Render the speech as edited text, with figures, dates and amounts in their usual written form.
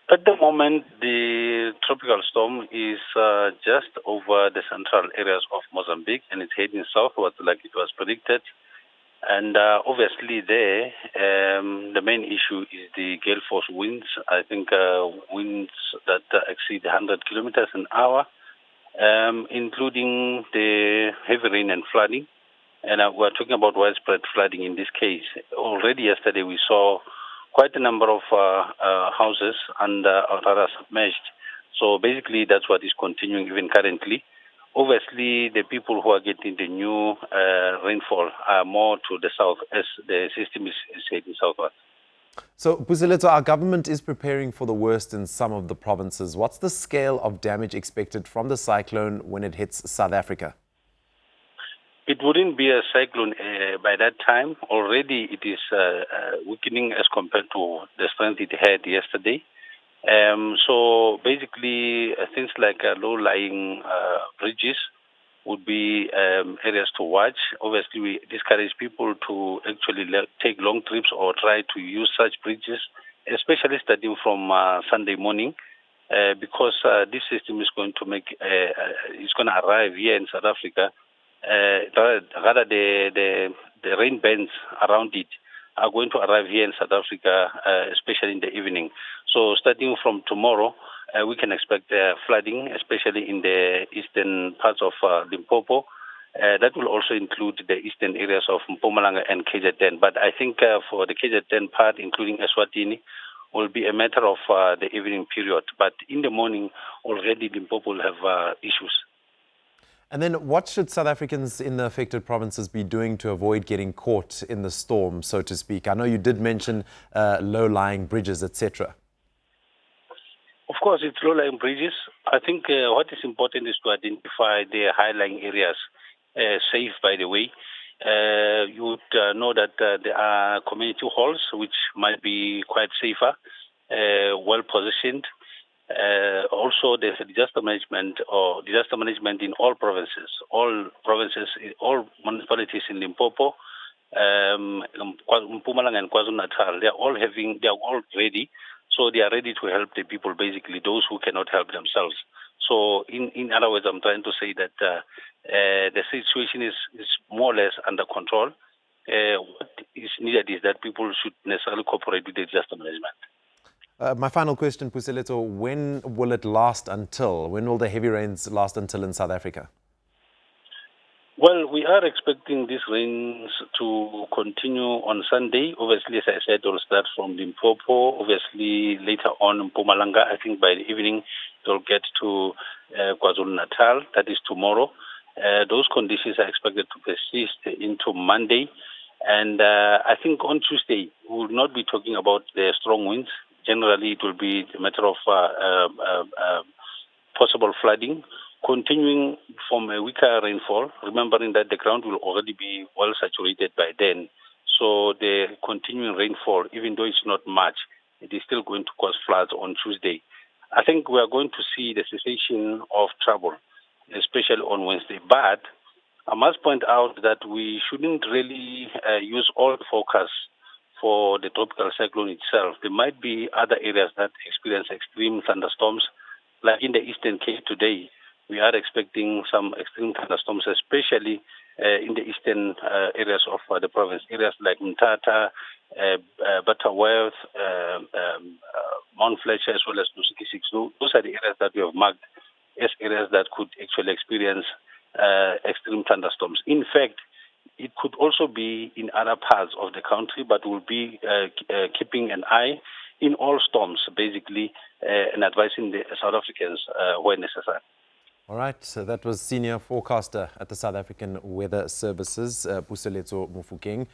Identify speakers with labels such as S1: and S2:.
S1: At the moment, the tropical storm is just over the central areas of Mozambique, and it's heading southwards like it was predicted. And obviously there, the main issue is the gale force winds. I think winds that exceed 100 kilometers an hour, including the heavy rain and flooding. And we're talking about widespread flooding in this case. Already yesterday we saw quite a number of houses and rather submerged. So basically that's what is continuing even currently. Obviously, the people who are getting the new rainfall are more to the south as the system is heading southward.
S2: So, Puseletso, our government is preparing for the worst in some of the provinces. What's the scale of damage expected from the cyclone when it hits South Africa?
S1: It wouldn't be a cyclone by that time. Already it is weakening as compared to the strength it had yesterday. So basically, things like low-lying bridges would be areas to watch. Obviously, we discourage people to actually take long trips or try to use such bridges, especially starting from Sunday morning, because this system is going to it's going to arrive here in South Africa. Rather, the rain bands around it are going to arrive here in South Africa, especially in the evening. So starting from tomorrow, we can expect flooding, especially in the eastern parts of Limpopo. That will also include the eastern areas of Mpumalanga and KZN. But I think for the KZN part, including Eswatini, will be a matter of the evening period. But in the morning, already Limpopo will have issues.
S2: And then what should South Africans in the affected provinces be doing to avoid getting caught in the storm, so to speak? I know you did mention low-lying bridges, etc.
S1: Of course, it's low-lying bridges. I think what is important is to identify the high-lying areas safe, by the way. You would know that there are community halls which might be quite safer, well-positioned. Also, there's a disaster management in all provinces, all municipalities in Limpopo, Mpumalanga and KwaZulu Natal. They are all ready, so they are ready to help the people, basically those who cannot help themselves. So, in other words, I'm trying to say that the situation is more or less under control. What is needed is that people should necessarily cooperate with the disaster management.
S2: My final question, Puseletso, when will it last until? When will the heavy rains last until in South Africa?
S1: Well, we are expecting these rains to continue on Sunday. Obviously, as I said, it will start from Limpopo. Obviously, later on, Mpumalanga. I think by the evening, it will get to KwaZulu Natal. That is tomorrow. Those conditions are expected to persist into Monday. And I think on Tuesday, we will not be talking about the strong winds. Generally, it will be a matter of possible flooding, continuing from a weaker rainfall, remembering that the ground will already be well saturated by then. So the continuing rainfall, even though it's not much, it is still going to cause floods on Tuesday. I think we are going to see the cessation of trouble, especially on Wednesday. But I must point out that we shouldn't really use all the focus for the tropical cyclone itself. There might be other areas that experience extreme thunderstorms, like in the Eastern Cape today. We are expecting some extreme thunderstorms, especially in the eastern areas of the province, areas like Mthatha, Butterworth, Mount Fletcher, as well as Lusiki. Those are the areas that we have marked as areas that could actually experience extreme thunderstorms. In fact, it could also be in other parts of the country, but we'll be keeping an eye in all storms, basically, and advising the South Africans where necessary.
S2: All right, so that was senior forecaster at the South African Weather Services, Puseletso Mofokeng.